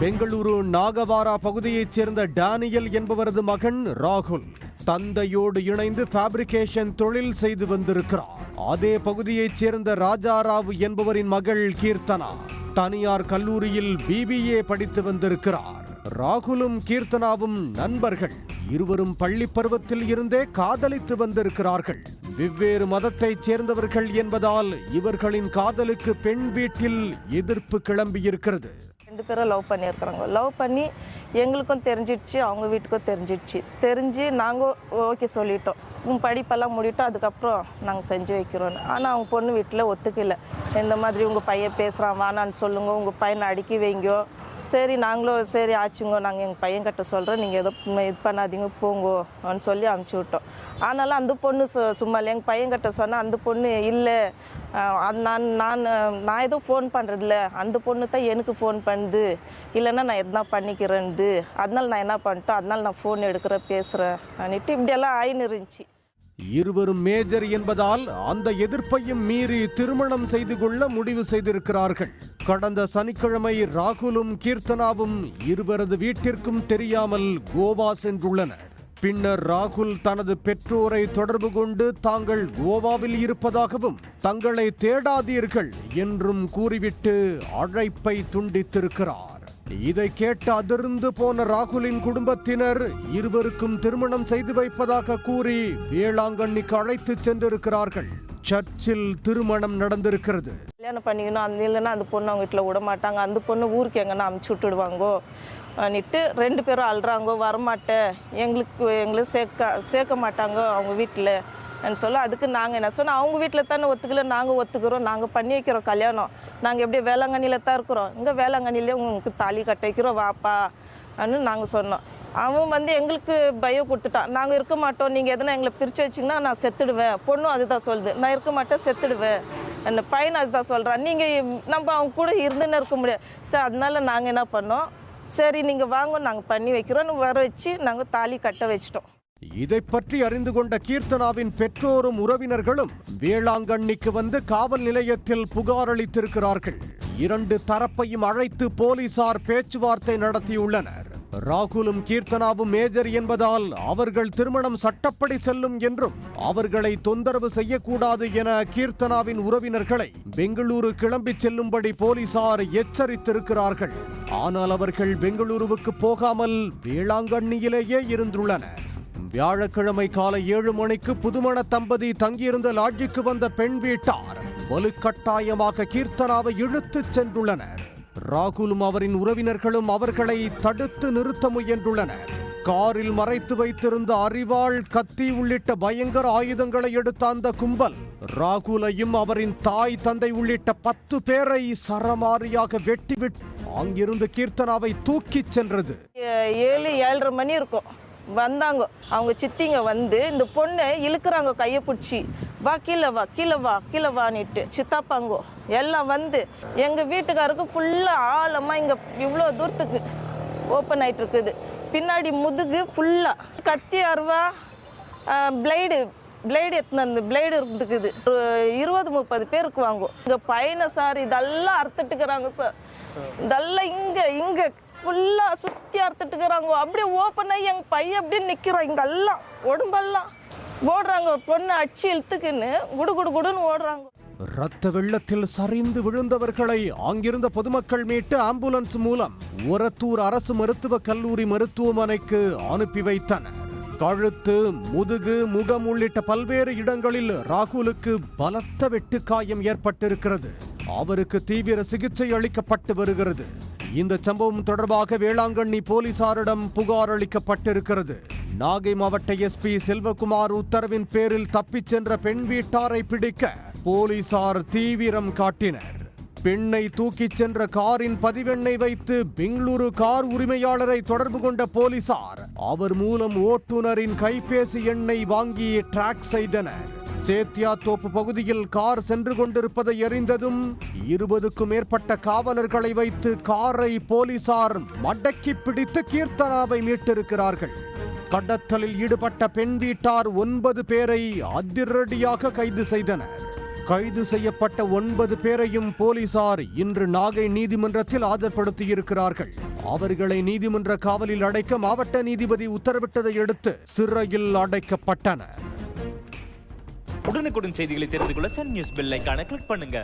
பெங்களூரு நாகவாரா பகுதியைச் சேர்ந்த டேனியல் என்பவரது மகன் ராகுல் தந்தையோடு இணைந்து ஃபேப்ரிகேஷன் தொழில் செய்து வந்திருக்கிறார். அதே பகுதியைச் சேர்ந்த ராஜாராவ் என்பவரின் மகள் கீர்த்தனா தனியார் கல்லூரியில் BBA படித்து வந்திருக்கிறார். ராகுலும் கீர்த்தனாவும் நண்பர்கள். இருவரும் பள்ளி பருவத்தில் இருந்தே காதலித்து வந்திருக்கிறார்கள். வெவ்வேறு மதத்தைச் சேர்ந்தவர்கள் என்பதால் இவர்களின் காதலுக்கு பெண் வீட்டில் எதிர்ப்பு கிளம்பியிருக்கிறது. ரெண்டு பேரும் லவ் பண்ணியிருக்கிறாங்க. லவ் பண்ணி எங்களுக்கும் தெரிஞ்சிடுச்சு, அவங்க வீட்டுக்கும் தெரிஞ்சு நாங்கள் ஓகே சொல்லிட்டோம். உங்கள் படிப்பெல்லாம் முடிட்டோம், அதுக்கப்புறம் நாங்கள் செஞ்சு வைக்கிறோன்னு. ஆனால் அவங்க பொண்ணு வீட்டில் ஒத்துக்கல. இந்த மாதிரி உங்கள் பையன் பேசுகிறான், வானான்னு சொல்லுங்க, உங்கள் பையனை அடுக்கி வைங்கோ. சரி நாங்களும் சரி ஆச்சுங்கோ, நாங்கள் எங்கள் பையன் கிட்ட சொல்கிறோம், நீங்கள் எதோ இது பண்ணாதீங்க போங்கோன்னு சொல்லி அனுப்பிச்சி விட்டோம். ஆனாலும் அந்த பொண்ணு சும்மா இல்லை. எங்கள் பையன்கிட்ட சொன்னால் அந்த பொண்ணு இல்லை, நான் எதுவும் ஃபோன் பண்ணுறதில்ல, அந்த பொண்ணு தான் எனக்கு ஃபோன் பண்ணுது, இல்லைன்னா நான் எதனா பண்ணிக்கிறேன்து, அதனால நான் என்ன பண்ணிட்டோம், அதனால நான் ஃபோன் எடுக்கிறேன் பேசுகிறேன் அன்னிட்டு இப்படியெல்லாம் ஆயின்னு இருந்துச்சு. இருவரும் மேஜர் என்பதால் அந்த எதிர்ப்பையும் மீறி திருமணம் செய்து கொள்ள முடிவு செய்திருக்கிறார்கள். கடந்த சனிக்கிழமை ராகுலும் கீர்த்தனாவும் இருவரது வீட்டிற்கும் தெரியாமல் கோவா சென்றுள்ளனர். பின்னர் ராகுல் தனது பெற்றோரை தொடர்பு கொண்டு தாங்கள் கோவாவில் இருப்பதாகவும் தங்களை தேடாதீர்கள் என்றும் கூறிவிட்டு அழைப்பை துண்டித்திருக்கிறார். இதை கேட்டு அதிர்ந்து போன ராகுலின் குடும்பத்தினர் இருவருக்கும் திருமணம் செய்து வைப்பதாக கூறி வேளாங்கண்ணிக்கு அழைத்து சென்றிருக்கிறார்கள். சர்ச்சில் திருமணம் நடந்திருக்கிறது. கல்யாணம் பண்ணிக்கணும், அந்த இல்லைன்னா அந்த பொண்ணு அவங்க வீட்டில் விட மாட்டாங்க, அந்த பொண்ணு ஊருக்கு எங்கன்னா அமுச்சு விட்டுடுவாங்கோ அன்னிட்டு ரெண்டு பேரும் அழுறாங்கோ, வரமாட்டேன், எங்களை சேர்க்க மாட்டாங்க அவங்க வீட்டில் சொல்ல. அதுக்கு நாங்கள் என்ன சொன்னோம், அவங்க வீட்டில் தானே ஒத்துக்கல, நாங்கள் ஒத்துக்கிறோம், நாங்கள் பண்ணி வைக்கிறோம் கல்யாணம், நாங்கள் எப்படியே வேளாங்கண்ணியில் தான் இருக்கிறோம், இங்கே வேளாங்கண்ணிலே உங்களுக்கு தாலி கட்ட வைக்கிறோம் வாப்பா அன்னு நாங்கள் சொன்னோம். அவன் எங்களுக்கு பயம் கொடுத்துட்டான், நாங்கள் இருக்க மாட்டோம், நீங்கள் எதனா எங்களை பிரித்து வச்சிங்கன்னா நான் செத்துடுவேன். பொண்ணும் அதுதான் சொல்லுது, நான் இருக்க மாட்டேன் செத்துடுவேன். அந்த பையன் அதுதான் சொல்கிறான், நீங்கள் நம்ம அவங்க கூட இருந்துன்னு இருக்க முடியாது சார். அதனால நாங்கள் என்ன பண்ணோம், சரி நீங்கள் வாங்க நாங்கள் பண்ணி வைக்கிறோன்னு வர வச்சு நாங்கள் தாலி கட்ட வச்சிட்டோம். இதை பற்றி அறிந்து கொண்ட கீர்த்தனாவின் பெற்றோரும் உறவினர்களும் வேளாங்கண்ணிக்கு வந்து காவல் நிலையத்தில் புகார் அளித்திருக்கிறார்கள். இரண்டு தரப்பையும் அழைத்து போலீசார் பேச்சுவார்த்தை நடத்தியுள்ளனர். ராகுலும் கீர்த்தனாவும் மேஜர் என்பதால் அவர்கள் திருமணம் சட்டப்படி செல்லும் என்றும் அவர்களை தொந்தரவு செய்யக்கூடாது என கீர்த்தனாவின் உறவினர்களை பெங்களூரு கிளம்பி செல்லும்படி போலீசார் எச்சரித்திருக்கிறார்கள். ஆனால் அவர்கள் பெங்களூருவுக்கு போகாமல் வேளாங்கண்ணியிலேயே இருந்துள்ளனர். வியாழக்கிழமை காலை 7 மணிக்கு புதுமண தம்பதி தங்கியிருந்த லாட்ஜுக்கு வந்த பெண் வீட்டார் வலுக்கட்டாயமாக கீர்த்தனாவை இழுத்துச் சென்றுள்ளனர். ராகுலும் அவரின் உறவினர்களும் அவர்களை தடுத்து நிறுத்த முயன்றுள்ளனர். காரில் மறைத்து வைத்திருந்த அரிவாள், கத்தி உள்ளிட்ட பயங்கர ஆயுதங்களை எடுத்த அந்த கும்பல் ராகுலையும் அவரின் தாய் தந்தை உள்ளிட்ட 10 பேரை சரமாரியாக வெட்டிவிட்டு அங்கிருந்து கீர்த்தனாவை தூக்கிச் சென்றது. 7-7:30 மணி இருக்கும். வந்தாங்க அவங்க சித்திங்க இந்த பொண்ணை இழுக்கிறாங்க, கையை பிடிச்சி வா கீழே வா கீழே வா கீழே வான்னிட்டு. சித்தாப்பாங்கோ எல்லாம் எங்கள் வீட்டுக்காருக்கு ஃபுல்லாக ஆழமாக இங்கே இவ்வளோ தூரத்துக்கு ஓப்பன் ஆகிட்டு இருக்குது. பின்னாடி முதுகு ஃபுல்லாக கத்தி, அருவா, பிளேடு எத்தனை பிளேடு இருக்குது. 20-30 பேருக்கு வாங்கும். இங்கே பையனை சார் இதெல்லாம் அறுத்துட்டுக்கிறாங்க சார், இதெல்லாம் இங்கே ஃபுல்லாக சுற்றி அறுத்துட்டுக்கிறாங்க. அப்படியே ஓப்பன் ஆகி எங்கள் பையன் அப்படியே நிற்கிறான், இங்கெல்லாம் உடம்பெல்லாம் ஓடுறாங்க. பொண்ணை அடிச்சு இழுத்துக்குன்னு குடுன்னு ஓடுறாங்க. ரத்த வெள்ளத்தில் சரிந்து விழுந்தவர்களை அங்கிருந்த பொதுமக்கள் மீட்டு ஆம்புலன்ஸ் மூலம் ஒரத்தூர் அரசு மருத்துவக் கல்லூரி மருத்துவமனைக்கு அனுப்பி வைத்தனர். கழுத்து, முதுகு, முகம் உள்ளிட்ட பல்வேறு இடங்களில் ராகுலுக்கு பலத்த வெட்டுக்காயம் ஏற்பட்டிருக்கிறது. அவருக்கு தீவிர சிகிச்சை அளிக்கப்பட்டு வருகிறது. இந்த சம்பவம் தொடர்பாக வேளாங்கண்ணி போலீசாரிடம் புகார் அளிக்கப்பட்டிருக்கிறது. நாகை மாவட்ட SP செல்வகுமார் உத்தரவின் பேரில் தப்பிச் சென்ற பெண் வீட்டாரை பிடிக்க போலீசார் தீவிரம் காட்டினர். பெண்ணை தூக்கிச் சென்ற காரின் பதிவெண்ணை வைத்து பெங்களூரு கார் உரிமையாளரை தொடர்பு கொண்ட போலீசார் அவர் மூலம் ஓட்டுநரின் கைபேசி எண்ணை வாங்கி டிராக் செய்தனர். சேத்தியாத்தோப்பு பகுதியில் கார் சென்று கொண்டிருப்பதை அறிந்ததும் 20க்கும் மேற்பட்ட காவலர்களை வைத்து காரை போலீசார் மடக்கி பிடித்து கீர்த்தனாவை மீட்டிருக்கிறார்கள். கடத்தலில் ஈடுபட்ட பெண் வீட்டார் 9 பேரை அதிரடியாக கைது செய்தனர். கைது செய்யப்பட்ட 9 பேரையும் போலீசார் இன்று நாகை நீதிமன்றத்தில் ஆஜர்படுத்தியிருக்கிறார்கள். அவர்களை நீதிமன்ற காவலில் அடைக்க மாவட்ட நீதிபதி உத்தரவிட்டதை அடுத்து சிறையில் அடைக்கப்பட்டனர். உடனுக்குடன் செய்திகளை தெரிந்து கொள்ள சன் நியூஸ் பெல் ஐகானை கிளிக் பண்ணுங்க.